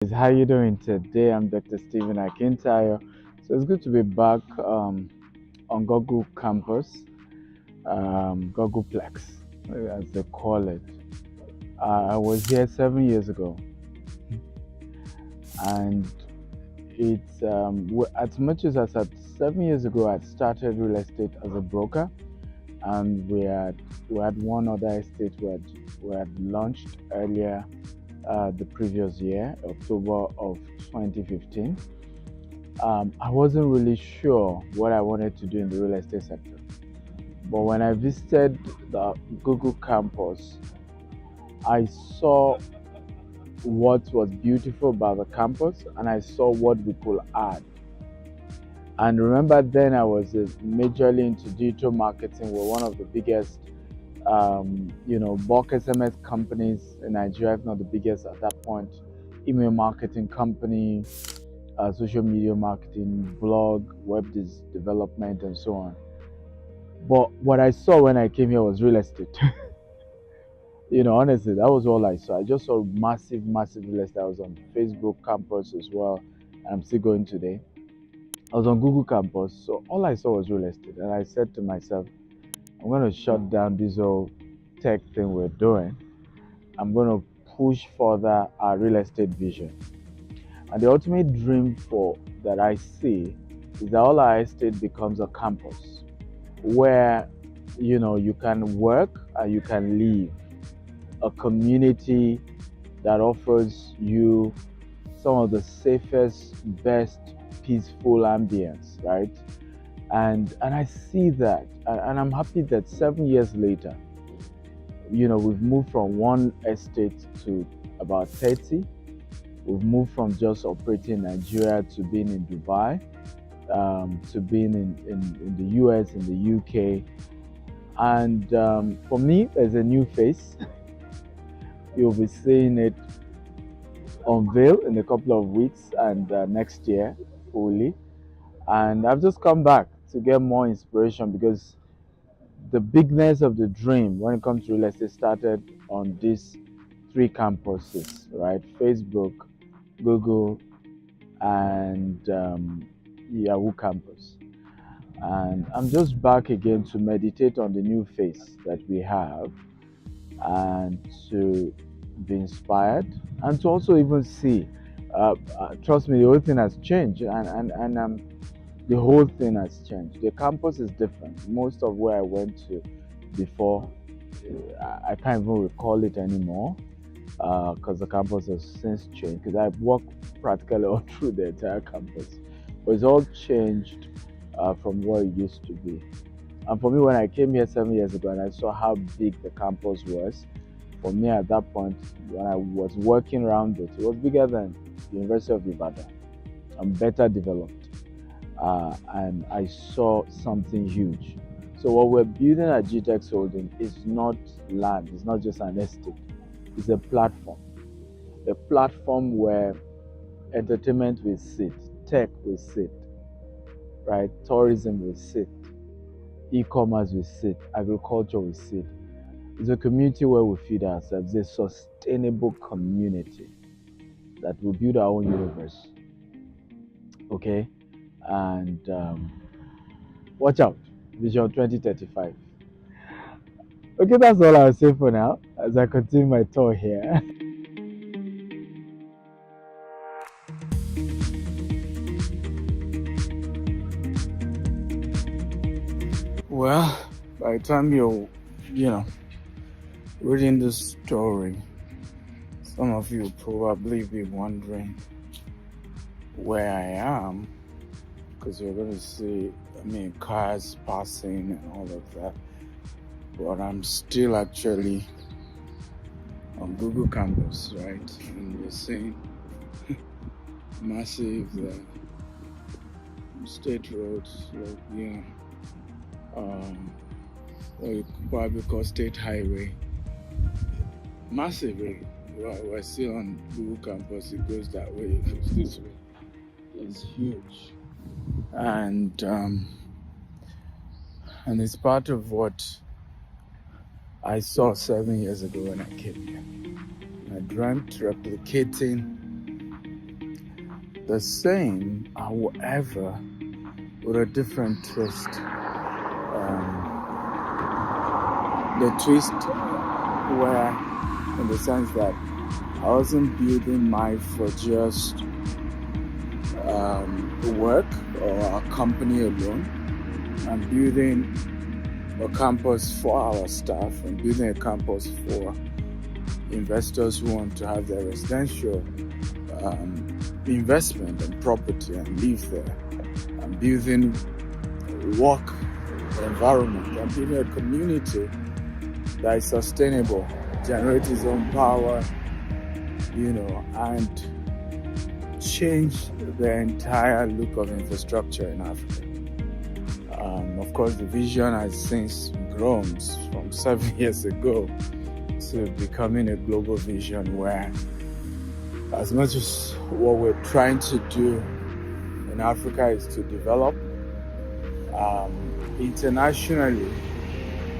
How you doing today? I'm Dr. Stephen Akintayo. So it's good to be back on Google Campus, Googleplex, as they call it. I was here 7 years ago, and it's as much as I said 7 years ago, I started real estate as a broker, and we had one other estate we had launched earlier the previous year, October of 2015. I wasn't really sure what I wanted to do in the real estate sector. But when I visited the Google campus, I saw what was beautiful about the campus and I saw what we could add. And remember, then I was majorly into digital marketing. We're one of the biggest, bulk SMS companies in Nigeria, if not the biggest at that point, email marketing company, social media marketing, blog, development, and so on. But what I saw when I came here was real estate. Honestly, that was all I saw. I just saw massive, massive real estate. I was on Facebook campus as well. I'm still going today. I was on Google campus, so all I saw was real estate. And I said to myself, I'm going to shut down this whole tech thing we're doing. I'm going to push further our real estate vision. And the ultimate dream that I see is that all our estate becomes a campus where you can work and you can live, a community that offers you some of the safest, best, peaceful ambience, right? And I see that, and I'm happy that 7 years later, we've moved from one estate to about 30. We've moved from just operating in Nigeria to being in Dubai, to being in the US, in the UK. And for me, there's a new face. You'll be seeing it unveil in a couple of weeks and next year fully. And I've just come back to get more inspiration because the bigness of the dream when it comes to real estate started on these three campuses, right? Facebook, Google, and Yahoo campus. And I'm just back again to meditate on the new face that we have and to be inspired and to also even see. Trust me, the whole thing has changed, and the whole thing has changed. The campus is different. Most of where I went to before, I can't even recall it anymore because the campus has since changed. Because I've walked practically all through the entire campus, but it's all changed from what it used to be. And for me, when I came here 7 years ago and I saw how big the campus was, for me at that point, when I was working around it, it was bigger than the University of Ibadan and better developed. And I saw something huge. So what we're building at GTEX Holding is not land, it's not just an estate, it's a platform where entertainment will sit, tech will sit, right? Tourism will sit, e-commerce will sit, agriculture will sit. It's a community where we feed ourselves, a sustainable community that will build our own universe. Okay? And watch out, Vision 2035. Okay, that's all I'll say for now as I continue my tour here. Well, by the time you're, reading this story, some of you probably be wondering where I am, because you're going to see, cars passing and all of that. But I'm still actually on Google campus, right? And you're seeing massive state roads, what you probably call state highway. Massively. We're still on Google campus. It goes that way. It goes this way. It's huge, and it's part of what I saw 7 years ago when I came here. I dreamt replicating the same, however, with a different twist. The twist where, in the sense that I wasn't building mine for just work or a company alone. I'm building a campus for our staff. I'm building a campus for investors who want to have their residential investment and property and live there. I'm building a work environment. I'm building a community that is sustainable, generates its own power, and change the entire look of infrastructure in Africa. Of course, the vision has since grown from 7 years ago to becoming a global vision where, as much as what we're trying to do in Africa is to develop, internationally,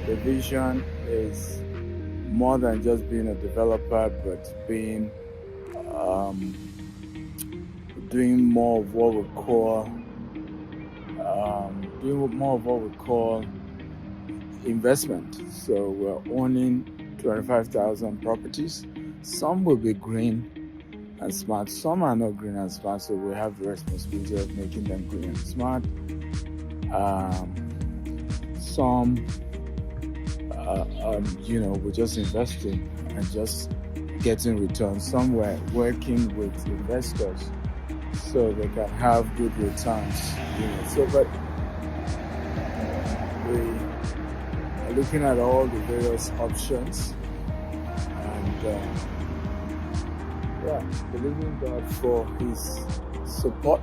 the vision is more than just being a developer, but being doing more of what we call investment. So we're owning 25,000 properties. Some will be green and smart. Some are not green and smart, so we have the responsibility of making them green and smart. Some we're just investing and just getting returns. Some we're working with investors so they can have good returns. But we are looking at all the various options and believing God for His support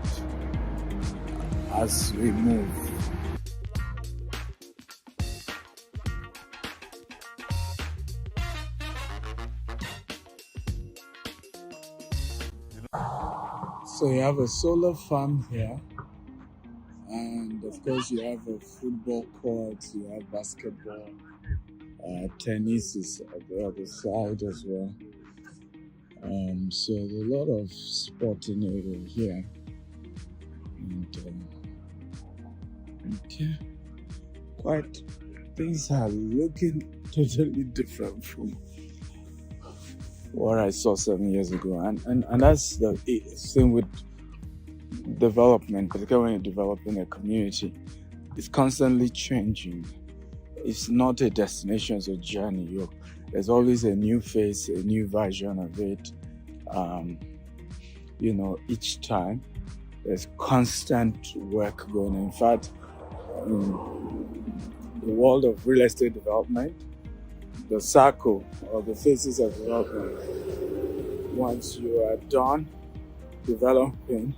as we move. So you have a solar farm here, and of course you have a football court, you have basketball, tennis is at the other side as well. So there's a lot of sporting area here, and things are looking totally different from what I saw 7 years ago, and that's the same with development, particularly when you're developing a community. It's constantly changing. It's not a destination, it's a journey. There's always a new face, a new version of it. Each time there's constant work going on. In fact, in the world of real estate development, the circle or the phases of development, once you are done developing,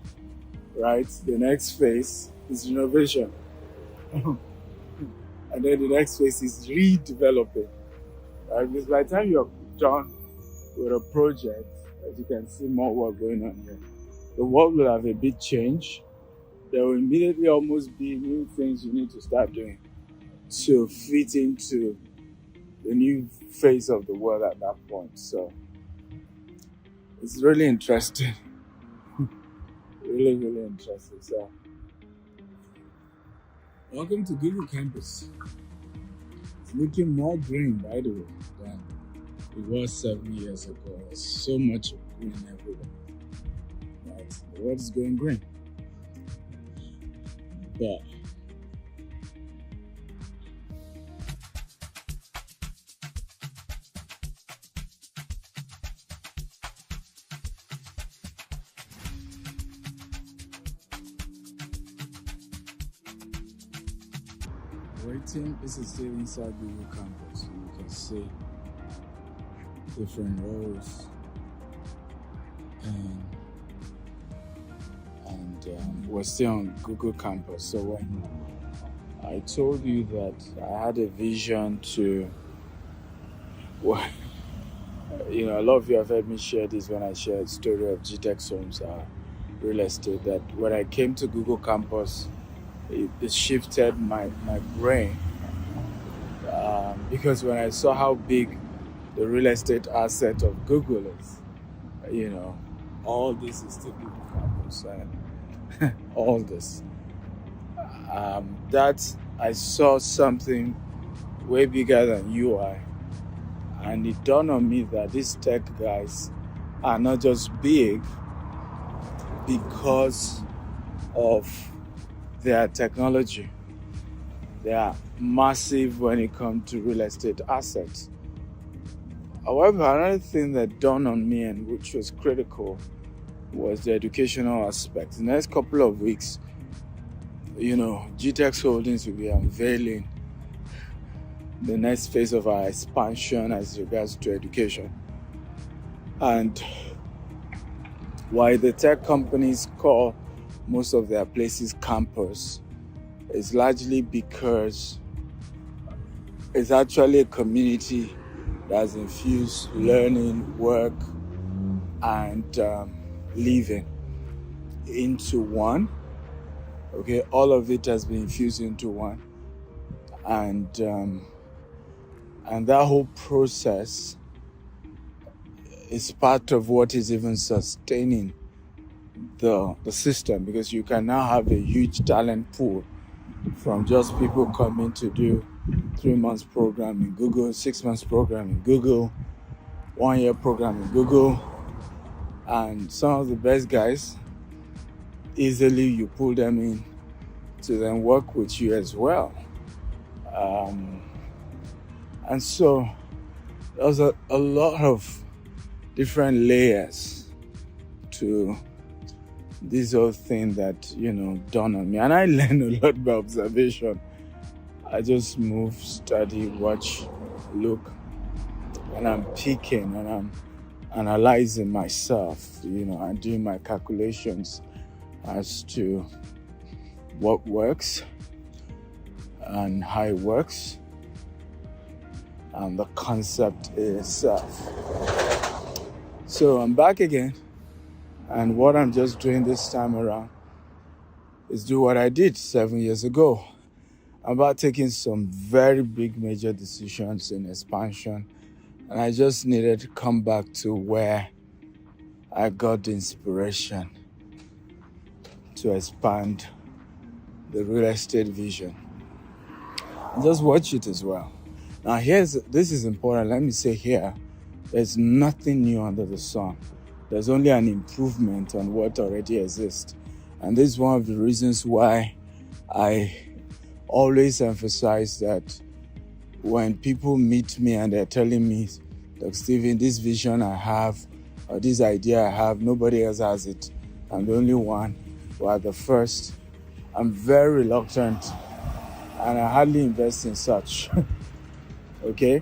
right, the next phase is renovation. And then the next phase is redeveloping. Right? Because by the time you're done with a project, as you can see more work going on here, the world will have a big change. There will immediately almost be new things you need to start doing to fit into the new phase of the world at that point. So it's really interesting. Really, really interesting. So welcome to Google Campus. It's looking more green, by the way, than it was 7 years ago. There's so much green everywhere. Right? The world is going green. But this is still inside Google Campus. You can see different rows, and we're still on Google Campus. So when I told you that I had a vision to, a lot of you have heard me share this when I share the story of GTEX Homes real estate, that when I came to Google Campus, it shifted my brain, because when I saw how big the real estate asset of Google is, all this is still Google Campus. tools and all this. That I saw something way bigger than UI, and it dawned on me that these tech guys are not just big because of their technology. They are massive when it comes to real estate assets. However, another thing that dawned on me and which was critical was the educational aspect. In the next couple of weeks, GTEX Holdings will be unveiling the next phase of our expansion as regards to education. And why the tech companies call most of their places campus is largely because it's actually a community that's infused learning, work, and living into one. Okay, all of it has been infused into one, and that whole process is part of what is even sustaining the system, because you can now have a huge talent pool from just people coming to do 3 months program in Google, 6 months program in Google, 1 year program in Google, and some of the best guys, easily you pull them in to then work with you as well. And so there's a lot of different layers to this whole thing that, dawned on me. And I learned a lot by observation. I just move, study, watch, look, and I'm picking and I'm analyzing myself, and doing my calculations as to what works and how it works and the concept itself. So I'm back again, and what I'm just doing this time around is do what I did 7 years ago. I'm about taking some very big major decisions in expansion, and I just needed to come back to where I got the inspiration to expand the real estate vision. And just watch it as well. Now this is important. Let me say here, there's nothing new under the sun. There's only an improvement on what already exists. And this is one of the reasons why I always emphasize that when people meet me and they're telling me, Dr. Stephen, this vision I have, or this idea I have, nobody else has it. I'm the only one, who are the first. I'm very reluctant, and I hardly invest in such. Okay?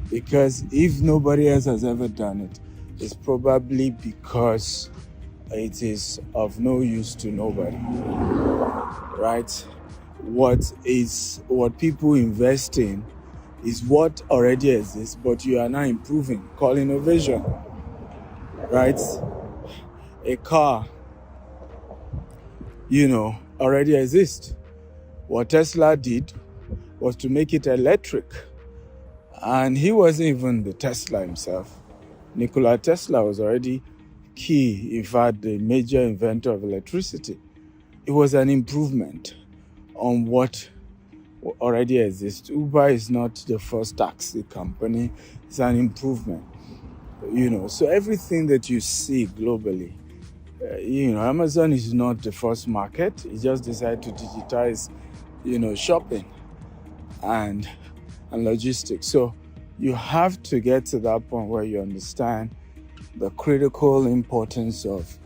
Because if nobody else has ever done it, it's probably because it is of no use to nobody. Right? What people invest in is what already exists, but you are now improving, called innovation. Right? A car, already exists. What Tesla did was to make it electric. And he wasn't even the Tesla himself. Nikola Tesla was already key, in fact, the major inventor of electricity. It was an improvement on what already exists. Uber is not the first taxi company. It's an improvement. So everything that you see globally, Amazon is not the first market. It just decided to digitize, shopping and logistics. So you have to get to that point where you understand the critical importance of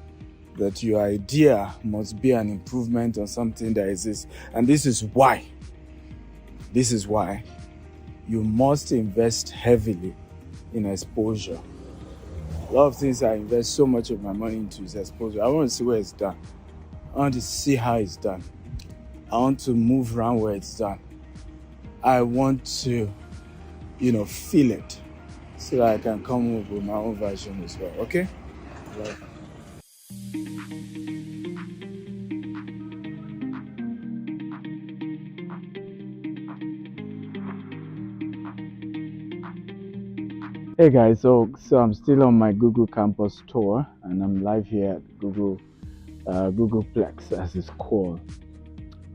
that your idea must be an improvement on something that exists. And this is why you must invest heavily in exposure. A lot of things I invest so much of my money into is exposure. I want to see where it's done. I want to see how it's done. I want to move around where it's done. I want to, feel it so that I can come up with my own version as well. Okay? Hey guys, so I'm still on my Google campus tour, and I'm live here at Google Googleplex as it's called.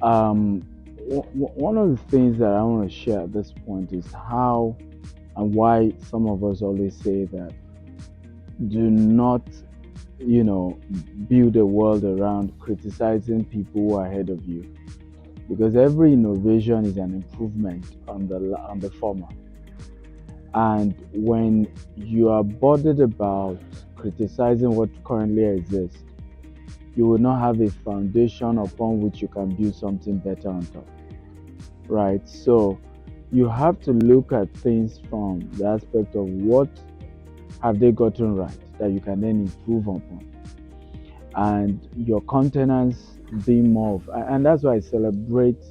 Um, One of the things that I want to share at this point is how and why some of us always say that do not, build a world around criticizing people who are ahead of you, because every innovation is an improvement on the former. And when you are bothered about criticizing what currently exists, you will not have a foundation upon which you can build something better on top, right? So you have to look at things from the aspect of what have they gotten right that you can then improve upon, and your countenance being more of, and that's why I celebrate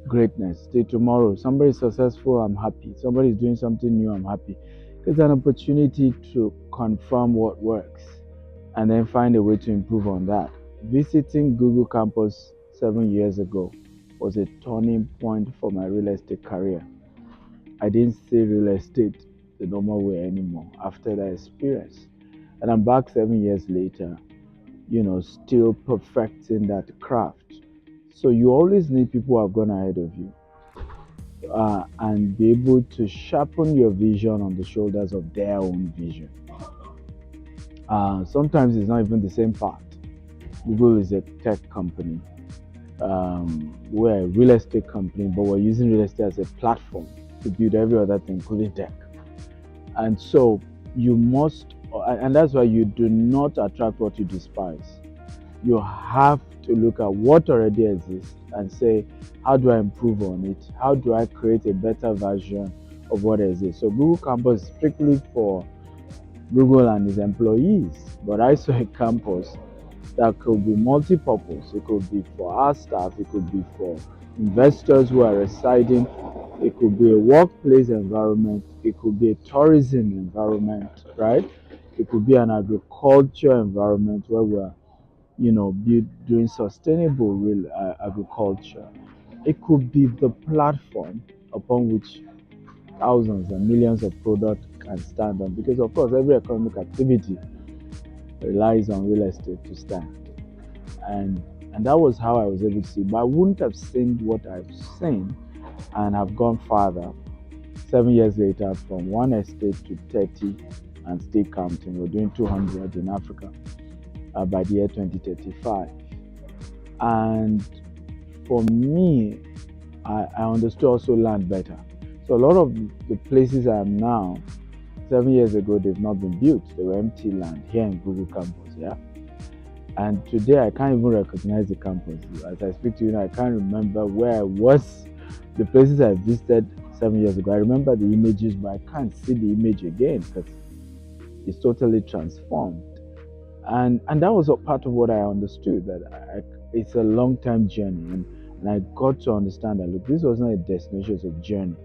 greatness. Till tomorrow, somebody is successful, I'm happy. Somebody is doing something new, I'm happy. It's an opportunity to confirm what works and then find a way to improve on that. Visiting Google campus 7 years ago was a turning point for my real estate career. I didn't see real estate the normal way anymore after that experience. And I'm back 7 years later, still perfecting that craft. So you always need people who have gone ahead of you, and be able to sharpen your vision on the shoulders of their own vision. Sometimes it's not even the same path. Google is a tech company. We're a real estate company, but we're using real estate as a platform to build every other thing, including tech. And so you must, and that's why you do not attract what you despise. You have to look at what already exists and say, how do I improve on it? How do I create a better version of what exists? So Google Campus is strictly for Google and its employees, but I saw a campus that could be multi-purpose. It could be for our staff, it could be for investors who are residing, it could be a workplace environment, it could be a tourism environment, right? It could be an agriculture environment where we're doing sustainable real agriculture. It could be the platform upon which thousands and millions of products can stand on, because of course every economic activity relies on real estate to stand. And that was how I was able to see. But I wouldn't have seen what I've seen and have gone farther 7 years later, from one estate to 30 and still counting. We're doing 200 in Africa by the year 2035. And for me, I understood also land better. So a lot of the places I am now, 7 years ago, they've not been built. They were empty land here in Google campus, yeah. And today I can't even recognize the campus. As I speak to you now, I can't remember where I was, the places I visited 7 years ago. I remember the images, but I can't see the image again because it's totally transformed. And that was a part of what I understood, that it's a long-term journey. And I got to understand that, look, this was not a destination, it's a journey.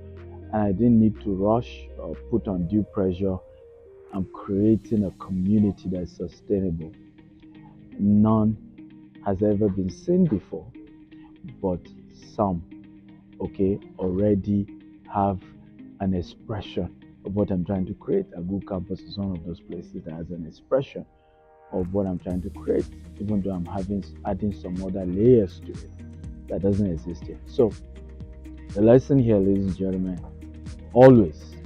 And I didn't need to rush or put undue pressure. I'm creating a community that's sustainable. None has ever been seen before, but some, already have an expression of what I'm trying to create. A Google campus is one of those places that has an expression of what I'm trying to create, even though I'm adding some other layers to it that doesn't exist yet. So the lesson here, ladies and gentlemen, always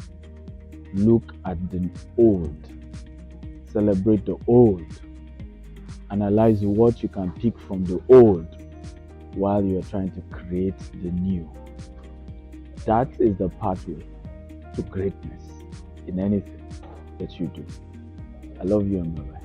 look at the old, celebrate the old, analyze what you can pick from the old while you're trying to create the new. That is the pathway to greatness in anything that you do. I love you and bye-bye.